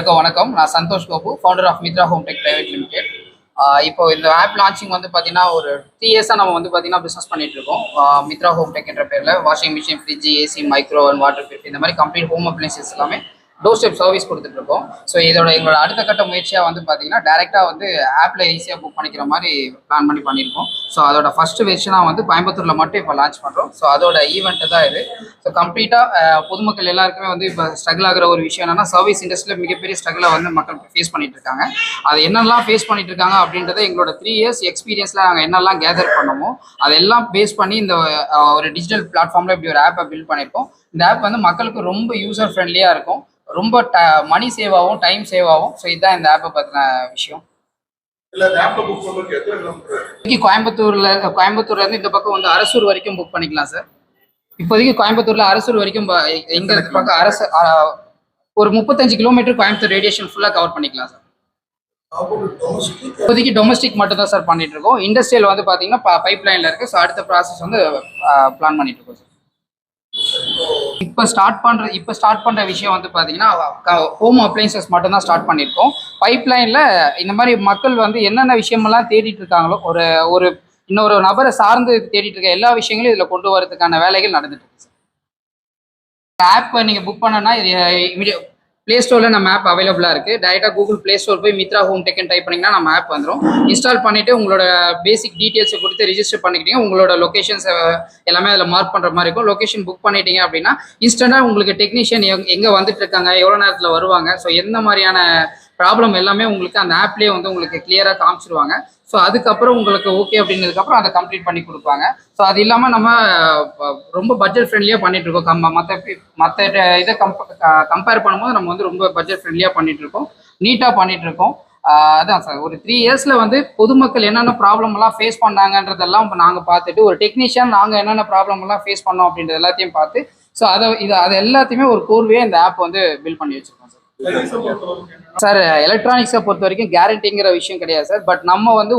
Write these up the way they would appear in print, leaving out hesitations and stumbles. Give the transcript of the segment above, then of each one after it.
வணக்கம். நான் Santhosh Gopu, founder of Mithra home tech private limited. இப்போ இந்த ஆப் லான்ச்சிங் வந்து பார்த்தீங்கன்னா ஒரு 3 இயர்ஸாக நம்ம வந்து பார்த்தீங்கன்னா பிஸ்னஸ் பண்ணிட்டு இருக்கோம். மித்ரா ஹோம் டெக் என்ற பேரில் washing machine, fridge, AC, micro oven, water purifier இந்த மாதிரி கம்ப்ளீட் ஹோம் அப்ளைன்சஸ் எல்லாமே டோர் ஸ்டெப் சர்வீஸ் கொடுத்துட்ருக்கோம். ஸோ எங்களோட அடுத்த கட்ட முயற்சியாக வந்து பார்த்தீங்கன்னா டேரெக்டாக வந்து ஆப்பில் ஈஸியாக புக் பண்ணிக்கிற மாதிரி பிளான் பண்ணியிருக்கோம். ஸோ அதோட ஃபர்ஸ்ட் வெர்ஷனாக வந்து கோயம்புத்தூரில் மட்டும் இப்போ லான்ச் பண்ணுறோம். ஸோ அதோட ஈவெண்ட்டு தான் இது. ஸோ கம்ப்ளீட்டாக பொதுமக்கள் எல்லாருக்குமே வந்து இப்போ ஸ்ட்ரகிள் ஆகிற ஒரு விஷயம் என்னன்னா, சர்வீஸ் இண்டஸ்ட்ரியில் மிகப்பெரிய ஸ்ட்ரகிளை வந்து மக்கள் ஃபேஸ் பண்ணிட்டு இருக்காங்க. அது என்னெல்லாம் ஃபேஸ் பண்ணிட்டு இருக்காங்க அப்படின்றத எங்களோட 3 இயர்ஸ் எக்ஸ்பீரியன்ஸில் நாங்கள் என்னெல்லாம் கேதர் பண்ணமோ அதெல்லாம் பேஸ் பண்ணி இந்த ஒரு டிஜிட்டல் பிளாட்ஃபார்மில் இப்படி ஒரு ஆப்பை பில்ட் பண்ணியிருக்கோம். இந்த ஆப் வந்து மக்களுக்கு ரொம்ப யூசர் ஃப்ரெண்ட்லியாக இருக்கும், ரொம்ப மணி சேவ் ஆகும், டைம் சேவ் ஆகும். ஸோ இதுதான் இந்த ஆப்பை பற்றின விஷயம். கோயம்புத்தூர்ல இருந்து இந்த பக்கம் வந்து அரசூர் வரைக்கும் புக் பண்ணிக்கலாம் சார். இப்போதைக்கு கோயம்புத்தூர்ல அரசூர் வரைக்கும் எங்க பக்கம் அரசு ஒரு 35 கிலோமீட்டர் கோயம்புத்தூர் ரேடியேஷன் ஃபுல்லாக கவர் பண்ணிக்கலாம் சார். இப்போதைக்கு டொமஸ்டிக் மட்டும் தான் சார் பண்ணிட்டு இருக்கோம். இண்டஸ்ட்ரியல் வந்து பார்த்தீங்கன்னா பைப் லைனில் இருக்கு. ஸோ அடுத்த ப்ராசஸ் வந்து பிளான் பண்ணிட்டு இருக்கோம் சார். இப்போ ஸ்டார்ட் பண்ற விஷயம் வந்து பார்த்தீங்கன்னா ஹோம் அப்ளைன்சஸ் மட்டும் தான் ஸ்டார்ட் பண்ணியிருக்கோம். பைப் லைனில் இந்த மாதிரி மக்கள் வந்து என்னென்ன விஷயமெல்லாம் தேடிட்டு இருக்காங்களோ, ஒரு இன்னொரு நபரை சார்ந்து தேடிட்டு இருக்க எல்லா விஷயங்களும் இதில் கொண்டு வரதுக்கான வேலைகள் நடந்துட்டு இருக்கு சார். ஆப் நீங்கள் புக் பண்ணனா பிளே ஸ்டோரில் நம்ம ஆப் அவைலபிளாக இருக்குது. டேரெக்டாக கூகுள் பிளே ஸ்டோர் போய் மித்ரா ஹோம் டெக்னு டைப் பண்ணிங்கன்னா நம்ம ஆப் வந்துடும். இன்ஸ்டால் பண்ணிவிட்டு உங்களோட பேசிக் டீட்டெயில்ஸை கொடுத்து ரிஜிஸ்டர் பண்ணிக்கிட்டீங்க. உங்களோட லொக்கேஷன்ஸ் எல்லாமே அதில் மார்க் பண்ணுற மாதிரி இருக்கும். லொக்கேஷன் புக் பண்ணிட்டீங்க அப்படின்னா இன்ஸ்டண்ட்டாக உங்களுக்கு டெக்னீஷியன் எங்கே வந்துட்டு இருக்காங்க, எவ்வளோ நேரத்தில் வருவாங்க, ஸோ எந்த மாதிரியான ப்ராப்ளம் எல்லாமே உங்களுக்கு அந்த ஆப்லேயே வந்து உங்களுக்கு கிளியராக காமிச்சிருவாங்க. ஸோ அதுக்கப்புறம் உங்களுக்கு ஓகே அப்படின்றதுக்கப்புறம் அதை கம்ப்ளீட் பண்ணி கொடுப்பாங்க. ஸோ அது இல்லாமல் நம்ம ரொம்ப பட்ஜெட் ஃப்ரெண்ட்லியாக பண்ணிட்டு இருக்கோம். மற்ற இதை கம்பேர் பண்ணும்போது நம்ம வந்து ரொம்ப பட்ஜெட் ஃப்ரெண்ட்லியாக பண்ணிட்டு இருக்கோம், நீட்டாக பண்ணிட்டு இருக்கோம். அதான் சார், ஒரு 3 இயர்ஸில் வந்து பொதுமக்கள் என்னென்ன ப்ராப்ளம் எல்லாம் ஃபேஸ் பண்ணாங்கன்றதெல்லாம் இப்போ நாங்கள் பார்த்துட்டு, ஒரு டெக்னீஷியன் நாங்கள் என்னென்ன ப்ராப்ளம் எல்லாம் ஃபேஸ் பண்ணோம் அப்படின்றது எல்லாத்தையும் பார்த்து, ஸோ அது எல்லாத்தையுமே ஒரு கோர்வையாக இந்த ஆப் வந்து பில்ட் பண்ணி வச்சிருக்கோம் சார். எலக்ட்ரானிக்ஸை பொறுத்த வரைக்கும் கேரண்டிங்கிற விஷயம் கிடையாது சார். பட் நம்ம வந்து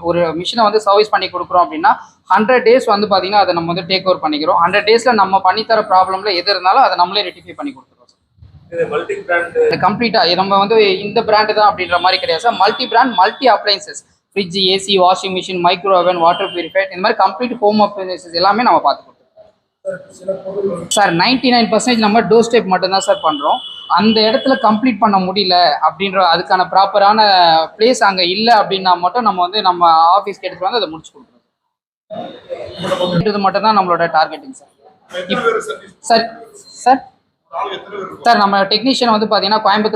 ஒரு மிஷினை வந்து சர்வீஸ் பண்ணி கொடுக்குறோம் அப்படின்னா 100 டேஸ் வந்து பார்த்தீங்கன்னா அதை நம்ம வந்து டேக் ஓவர் பண்ணிக்கிறோம். 100 டேஸில் நம்ம பண்ணித்தர ப்ராப்ளம்ல எது இருந்தாலும் அதை நம்மளே ரெக்டிஃபை பண்ணி கொடுத்துருவோம் சார். கம்ப்ளீட்டாக நம்ம வந்து இந்த பிராண்டு தான் அப்படின்ற மாதிரி கிடையாது sir. Multi brand, multi appliances, fridge, AC, washing machine, micro oven, water purifier இந்த மாதிரி கம்ப்ளீட் ஹோம் அப்ளைன்சஸ் எல்லாமே நம்ம பார்த்து கொடுத்துருவோம் சார். 99% நம்ம டோர் ஸ்டெப் மட்டும்தான் சார் பண்ணுறோம். அந்த இடத்துல கம்ப்ளீட் பண்ண முடியல அப்படின்ற அதுக்கான ப்ராப்பரான பிளேஸ் அங்கே இல்லை அப்படின்னா மட்டும் நம்ம வந்து நம்ம ஆஃபீஸ்க்கு எடுத்துகிட்டு வந்து அதை முடிச்சு கொடுக்குறோம். இது மட்டும் தான் நம்மளோட targeting sir. Sir sir sir நம்ம டெக்னீஷியன் வந்து பார்த்தீங்கன்னா கோயம்புத்தூர்